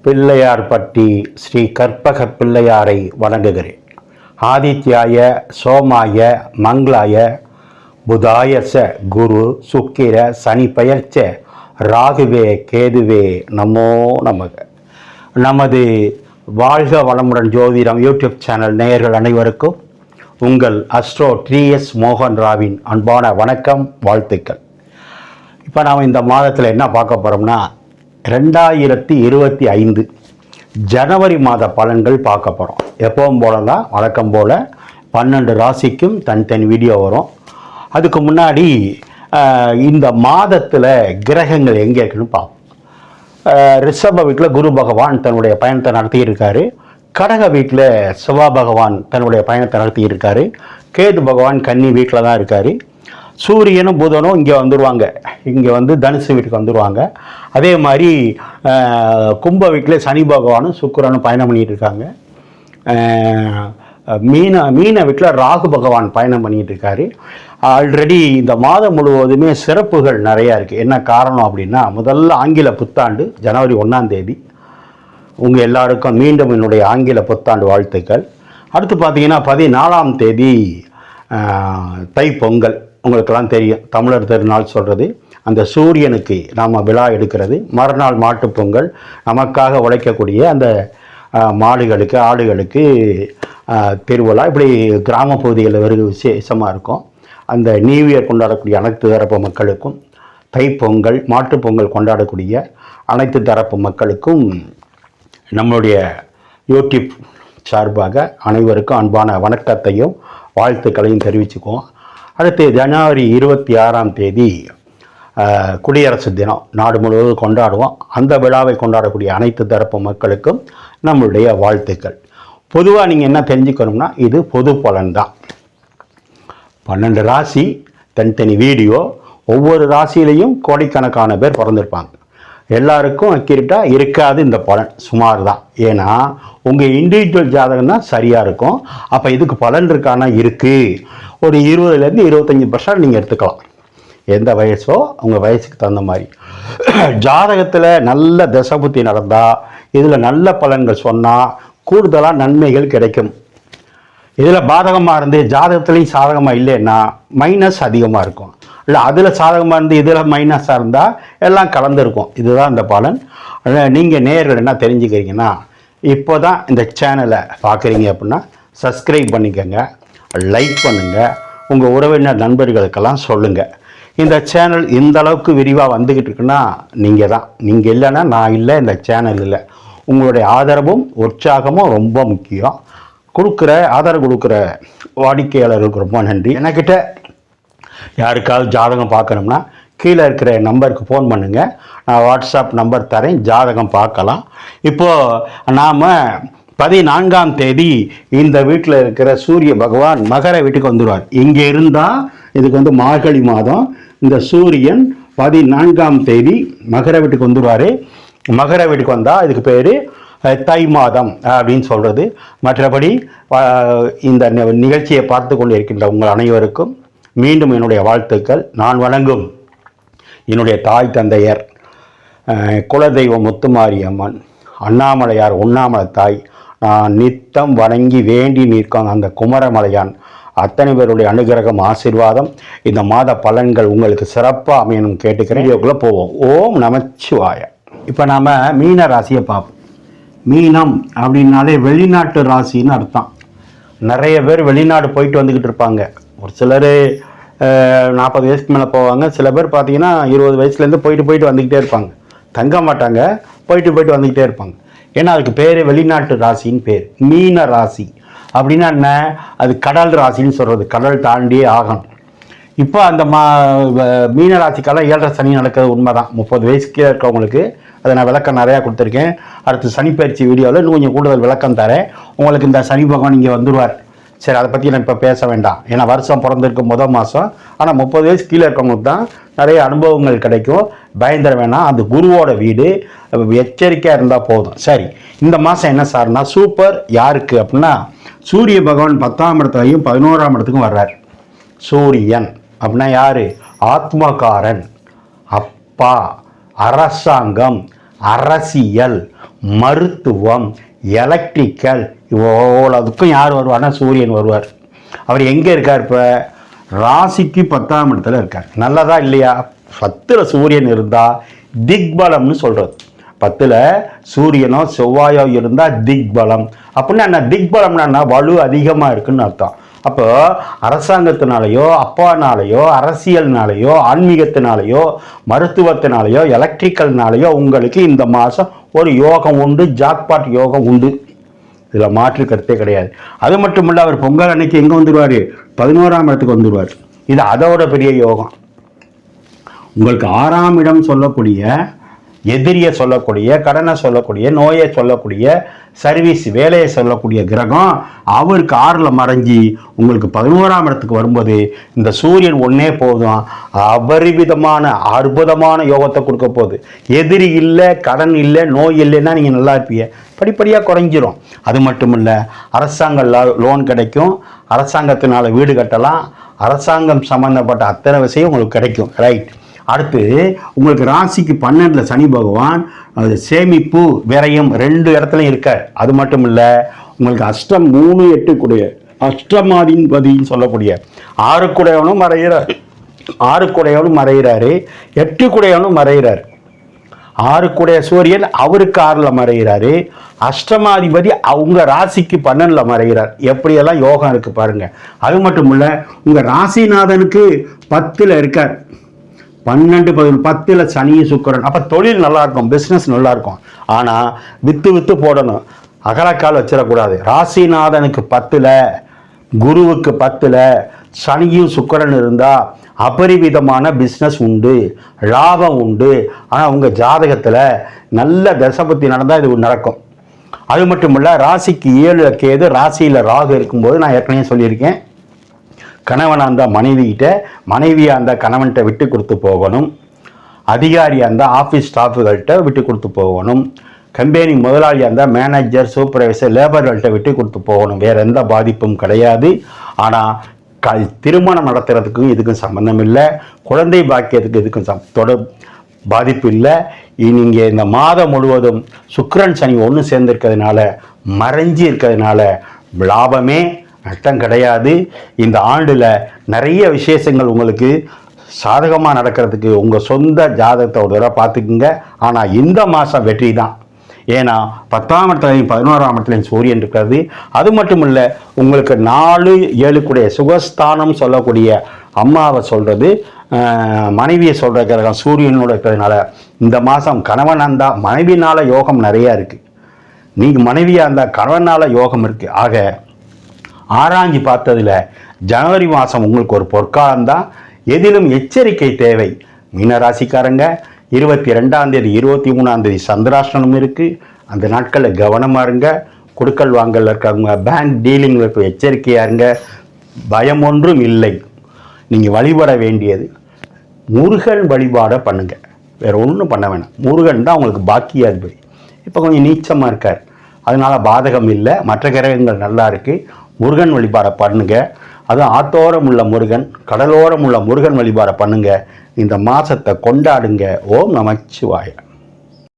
பிள்ளையார்பட்டி ஸ்ரீ கற்பக பிள்ளையாரை வணங்குகிறேன். ஆதித்யாய சோமாய மங்களாய புதாயச குரு சுக்கிர சனி பெயர்ச்ச ராகுவே கேதுவே நமோ நமக. நமது வாழ்க வளமுடன் ஜோதிடம் யூடியூப் சேனல் நேயர்கள் அனைவருக்கும் உங்கள் அஸ்ட்ரோ TS மோகன் ராவின் அன்பான வணக்கம், வாழ்த்துக்கள். இப்போ நாம் இந்த மாதத்தில் என்ன பார்க்க போகிறோம்னா 2025 ஜனவரி மாத பலன்கள் பார்க்க போகிறோம். எப்பவும் போல தான் வழக்கம் போல் 12 ராசிக்கும் தனித்தனி வீடியோ வரும். அதுக்கு முன்னாடி இந்த மாதத்தில் கிரகங்கள் எங்கே இருக்குன்னு பார்ப்போம். ரிஷப வீட்டில் குரு பகவான் தன்னுடைய பயணத்தை நடத்தியிருக்காரு. கடக வீட்டில் செவ்வாய் பகவான் தன்னுடைய பயணத்தை நடத்தியிருக்காரு. கேது பகவான் கன்னி வீட்டில் தான் இருக்கார். சூரியனும் புதனும் இங்கே வந்துடுவாங்க, இங்கே வந்து தனுசு வீட்டுக்கு வந்துடுவாங்க. அதே மாதிரி கும்ப வீட்டில் சனி பகவானும் சுக்கிரனும் பயணம் பண்ணிகிட்டு இருக்காங்க. மீன வீட்டில் ராகு பகவான் பயணம் பண்ணிகிட்டு இருக்காரு. ஆல்ரெடி இந்த மாதம் முழுவதுமே சிறப்புகள் நிறையா இருக்குது. என்ன காரணம் அப்படின்னா, முதல்ல ஆங்கில புத்தாண்டு ஜனவரி 1ஆம் தேதி. உங்கள் எல்லாருக்கும் மீண்டும் என்னுடைய ஆங்கில புத்தாண்டு வாழ்த்துக்கள். அடுத்து பார்த்தீங்கன்னா 14ஆம் தேதி தைப்பொங்கல். உங்களுக்கெல்லாம் தெரியும், தமிழர் திருநாள் சொல்கிறது. அந்த சூரியனுக்கு நாம் விழா எடுக்கிறது. மறுநாள் மாட்டுப்பொங்கல். நமக்காக உழைக்கக்கூடிய அந்த மாடுகளுக்கு ஆடுகளுக்கு திருவிழா. இப்படி கிராம பகுதிகளில் வெறும் விசேஷமாக இருக்கும். அந்த நியூ இயர் கொண்டாடக்கூடிய அனைத்து தரப்பு மக்களுக்கும், தைப்பொங்கல் மாட்டுப்பொங்கல் கொண்டாடக்கூடிய அனைத்து தரப்பு மக்களுக்கும் நம்மளுடைய யூடியூப் சார்பாக அனைவருக்கும் அன்பான வணக்கத்தையும் வாழ்த்துக்களையும் தெரிவிச்சுக்குவோம். அடுத்து ஜனவரி 26ஆம் தேதி குடியரசு தினம் நாடு முழுவதும் கொண்டாடுவோம். அந்த விழாவை கொண்டாடக்கூடிய அனைத்து தரப்பு மக்களுக்கும் நம்மளுடைய வாழ்த்துக்கள். பொதுவாக நீங்கள் என்ன தெரிஞ்சுக்கணும்னா, இது பொது பலன் தான். 12 ராசி தனித்தனி வீடியோ. ஒவ்வொரு ராசியிலையும் கோடிக்கணக்கான பேர் பிறந்திருப்பாங்க. எல்லாருக்கும் அக்யூரேட்டாக இருக்காது இந்த பலன், சுமார் தான். ஏன்னா உங்கள் இண்டிவிஜுவல் ஜாதகம் தான் சரியாக இருக்கும். அப்போ இதுக்கு பலன் இருக்கானா? இருக்குது. ஒரு 20% 25% நீங்கள் எடுத்துக்கலாம். எந்த வயசோ உங்கள் வயசுக்கு தகுந்த மாதிரி. ஜாதகத்தில் நல்ல தசபுத்தி நடந்தால், இதில் நல்ல பலன்கள் சொன்னால் கூடுதலாக நன்மைகள் கிடைக்கும். இதில் பாதகமாக இருந்து ஜாதகத்துலேயும் சாதகமாக இல்லைன்னா மைனஸ் அதிகமாக இருக்கும். இல்லை அதில் சாதகமாக இருந்து இதில் மைனஸாக இருந்தால் எல்லாம் கலந்துருக்கும். இதுதான் இந்த பலன். நீங்கள் நேயர்கள் என்ன தெரிஞ்சுக்கிறீங்கன்னா, இப்போ தான் இந்த சேனலை பார்க்குறீங்க அப்படின்னா சப்ஸ்கிரைப் பண்ணிக்கோங்க, லைக் பண்ணுங்கள், உங்கள் உறவினர் நண்பர்களுக்கெல்லாம் சொல்லுங்கள். இந்த சேனல் இந்த அளவுக்கு விரிவாக வந்துக்கிட்டு இருக்குன்னா நீங்கள் தான். நீங்கள் இல்லைன்னா நான் இல்லை, இந்த சேனல் இல்லை. உங்களுடைய ஆதரவும் உற்சாகமும் ரொம்ப முக்கியம். ஆதரவு கொடுக்குற வாடிக்கையாளர்களுக்கு ரொம்ப நன்றி. என்கிட்ட யாருக்காவது ஜாதகம் பார்க்கணும்னா கீழே இருக்கிற நம்பருக்கு ஃபோன் பண்ணுங்கள். நான் வாட்ஸ்அப் நம்பர் தரேன், ஜாதகம் பார்க்கலாம். இப்போது நாம் 14ஆம் தேதி இந்த வீட்டில் இருக்கிற சூரிய பகவான் மகர வீட்டுக்கு வந்துடுவார். இங்கே இருந்தால் இதுக்கு வந்து மார்கழி மாதம். இந்த சூரியன் 14ஆம் தேதி மகர வீட்டுக்கு வந்துடுவார். மகர வீட்டுக்கு வந்தால் இதுக்கு பேர் தை மாதம் அப்படின்னு சொல்கிறது. மற்றபடி இந்த நிகழ்ச்சியை பார்த்து கொண்டு இருக்கின்ற உங்கள் அனைவருக்கும் மீண்டும் என்னுடைய வாழ்த்துக்கள். நான் வணங்கும் என்னுடைய தாய் தந்தையர், குலதெய்வம் முத்துமாரியம்மன், அண்ணாமலையார், உண்ணாமலை தாய், நான் நித்தம் வணங்கி வேண்டி நிற்கும் அந்த குமரமலையான், அத்தனை பேருடைய அனுகிரகம் ஆசீர்வாதம் இந்த மாத பலன்கள் உங்களுக்கு சிறப்பாக அமையணும் கேட்டுக்கிறேன். வீடியோக்குள்ளே போவோம். ஓம் நமச்சிவாய. இப்போ நாம் மீன ராசியை பார்ப்போம். மீனம் அப்படின்னாலே வெளிநாட்டு ராசின்னு அர்த்தம். நிறைய பேர் வெளிநாடு போயிட்டு வந்துக்கிட்டு இருப்பாங்க. ஒரு சிலர் 40 வயசுக்கு மேலே போவாங்க. சில பேர் பார்த்தீங்கன்னா 20 வயசுலேருந்து போயிட்டு வந்துக்கிட்டே இருப்பாங்க. தங்க மாட்டாங்க, போயிட்டு வந்துக்கிட்டே இருப்பாங்க. ஏன்னா அதுக்கு பேர் வெளிநாட்டு ராசின்னு பேர். மீன ராசி அப்படின்னா என்ன? அது கடல் ராசின்னு சொல்கிறது. கடல் தாண்டியே ஆகணும். இப்போ அந்த மீன ராசிக்கெல்லாம் 7.5 சனி நடக்கிறது உண்மை தான். 30 வயசுக்கு இருக்கவங்களுக்கு அதை நான் விளக்கம் நிறையா கொடுத்துருக்கேன். அடுத்து சனிப்பயிற்சி வீடியோவில் இன்னும் கொஞ்சம் கூடுதல் விளக்கம் தரேன். உங்களுக்கு இந்த சனி பகவான் இங்கே வந்துடுவார். சரி, அதை பற்றி நான் இப்போ பேச வேண்டாம். ஏன்னா வருஷம் பிறந்திருக்கு முதல் மாதம். ஆனால் 30 வயசு கீழே இருக்கவங்களுக்கு தான் நிறைய அனுபவங்கள் கிடைக்கும். பயந்துட வேணாம். அது குருவோட வீடு, எச்சரிக்கையாக இருந்தால் போதும். சரி, இந்த மாதம் என்ன சார்னா சூப்பர். யாருக்கு அப்படின்னா, சூரிய பகவான் 10ஆம் இடத்துலையும் 11ஆம் இடத்துக்கும் வர்றார். சூரியன் அப்படின்னா யார்? ஆத்மகாரன், அப்பா, அரசாங்கம், அரசியல், மருத்துவம், எலக்ட்ரிக்கல், இவ்வளவுக்கும் யார் வருவார்னா சூரியன் வருவார். அவர் எங்கே இருக்கார்? இப்போ ராசிக்கு 10ஆம் இடத்துல இருக்கார். நல்லதா இல்லையா? 10ல் சூரியன் இருந்தால் திக்பலம்னு சொல்கிறது. 10ல் சூரியனோ செவ்வாயோ இருந்தால் திக்பலம். அப்படின்னா என்ன? திக்பலம்னா வலு அதிகமாக இருக்குன்னு அர்த்தம். அப்போ அரசாங்கத்தினாலேயோ, அப்பானாலேயோ, அரசியல்னாலேயோ, ஆன்மீகத்தினாலேயோ, மருத்துவத்தினாலேயோ, எலக்ட்ரிக்கல்னாலேயோ உங்களுக்கு இந்த மாதம் ஒரு யோகம் உண்டு, ஜாக்பாட் யோகம் உண்டு. இதில் மாற்று கருத்தே கிடையாது. அது மட்டும் இல்லை, அவர் பொங்கல் அன்னைக்கு எங்கே வந்துடுவார்? 11ஆம் இடத்துக்கு வந்துடுவார். இது அதோட பெரிய யோகம். உங்களுக்கு 6ஆம் இடம் சொல்லக்கூடிய, எதிரியை சொல்லக்கூடிய, கடனை சொல்லக்கூடிய, நோயை சொல்லக்கூடிய, சர்வீஸ் வேலையை சொல்லக்கூடிய கிரகம் அவருக்கு 6ல் மறைஞ்சி உங்களுக்கு 11ஆம் இடத்துக்கு வரும்போது இந்த சூரியன் ஒன்னே போதும் அபரிவிதமான அற்புதமான யோகத்தை கொடுக்க போகுது. எதிரி இல்லை, கடன் இல்லை, நோய் இல்லைன்னா நீங்கள் நல்லா இருப்பீங்க. படிப்படியாக குறைஞ்சிரும். அது மட்டும் இல்லை, அரசாங்க லோன் கிடைக்கும், அரசாங்கத்தினால வீடு கட்டலாம், அரசாங்கம் சம்மந்தப்பட்ட அத்தனை விஷயம் உங்களுக்கு கிடைக்கும். ரைட். அடுத்து உங்களுக்கு ராசிக்கு 12ல் சனி பகவான் சேமிப்பு, விரயம் 2 இடத்துலையும் இருக்கார். அது மட்டும் இல்லை, உங்களுக்கு அஷ்டம் 3, 8 கூடிய அஷ்டமாதிபதின்னு சொல்லக்கூடிய 6 கூடையவனும் மறைகிறார், 6 கூடையவனும் மறைகிறாரு, 8 கூடையவனும் மறைகிறார். 6 கூடைய சூரியன் அவருக்கு 6ல் மறைகிறாரு. அஷ்டமாதிபதி அவங்க ராசிக்கு 12ல் மறைகிறார். எப்படியெல்லாம் யோகம் இருக்கு பாருங்க. அது மட்டும் இல்லை, உங்க ராசிநாதனுக்கு 10ல் இருக்கார். 12, 11, 10ல் சனி சுக்கிரன். அப்போ தொழில் நல்லா இருக்கும், பிஸ்னஸ் நல்லா இருக்கும். ஆனால் வித்து போடணும், அகலக்கால் வச்சிடக்கூடாது. ராசிநாதனுக்கு 10ல், குருவுக்கு 10ல் சனியும் சுக்கிரன் இருந்தால் அபரிவிதமான பிஸ்னஸ் உண்டு, லாபம் உண்டு. ஆனால் உங்கள் ஜாதகத்தில் நல்ல தசபத்தி நடந்தால் இது நடக்கும். அது மட்டும் இல்லை, ராசிக்கு 7ல் கேது, ராசியில் ராகு இருக்கும்போது நான் ஏற்கனவே சொல்லியிருக்கேன், கணவனாக இருந்தால் மனைவிகிட்ட, மனைவியாக இருந்தால் கணவன்கிட்ட விட்டு கொடுத்து போகணும், அதிகாரியாக இருந்தால் ஆஃபீஸ் ஸ்டாஃபுகள்கிட்ட விட்டு கொடுத்து போகணும், கம்பெனி முதலாளியாக இருந்தால் மேனேஜர், சூப்பர்வைசர், லேபர்கள்ட்ட விட்டு கொடுத்து போகணும். வேறு எந்த பாதிப்பும் கிடையாது. ஆனால் திருமணம் நடத்துறதுக்கும் இதுக்கும் சம்மந்தம் இல்லை, குழந்தை பாக்கியத்துக்கு இதுக்கும் பாதிப்பு இல்லை. நீங்கள் இந்த மாதம் முழுவதும் சுக்கிரன் சனி ஒன்று சேர்ந்துருக்கிறதுனால, மறைஞ்சி இருக்கிறதுனால லாபமே நஷ்டம் கிடையாது. இந்த ஆண்டில் நிறைய விசேஷங்கள் உங்களுக்கு சாதகமாக நடக்கிறதுக்கு உங்கள் சொந்த ஜாதகத்தை ஒரு தடவை பார்த்துக்குங்க. ஆனால் இந்த மாதம் வெற்றி தான். ஏன்னா 10ஆம் இடத்துலையும் 11ஆம் இடத்துலையும் சூரியன் இருக்கிறது. அது மட்டும் இல்லை, உங்களுக்கு 4, 7 கூடிய சுகஸ்தானம் சொல்லக்கூடிய அம்மாவை சொல்கிறது, மனைவியை சொல்கிற கிரகம் சூரியனோட இருக்கிறதுனால இந்த மாதம் கணவனாக இருந்தால் மனைவினால் யோகம் நிறையா இருக்குது, நீங்கள் மனைவியாக இருந்தால் கணவனால் யோகம் இருக்குது. ஆக ஆராய்ஞ்சு பார்த்ததில் ஜனவரி மாதம் உங்களுக்கு ஒரு பொற்காலம்தான். எதிலும் எச்சரிக்கை தேவை. மீனராசிக்காரங்க 22ஆம் தேதி 23ஆம் தேதி சந்திராஷ்டமம் இருக்குது. அந்த நாட்களில் கவனமாக இருங்க. கொடுக்கல் வாங்கல் இருக்காங்க, பேங்க் டீலிங் இருக்க எச்சரிக்கையாக இருங்க. பயம் ஒன்றும் இல்லை. நீங்கள் வழிபட வேண்டியது முருகன் வழிபாடை பண்ணுங்கள், வேறு ஒன்றும் பண்ண வேணாம். முருகன் தான் உங்களுக்கு பாக்கியாதிபதி. இப்போ கொஞ்சம் நீச்சமாக இருக்கார், அதனால் பாதகம் இல்லை. மற்ற கிரகங்கள் நல்லா இருக்குது. முருகன் வழிபாடை பண்ணுங்க. அதுவும் ஆத்தோரம் உள்ள முருகன், கடலோரம் உள்ள முருகன் வழிபாடை பண்ணுங்க. இந்த மாதத்தை கொண்டாடுங்க. ஓம் நமச்சிவாய.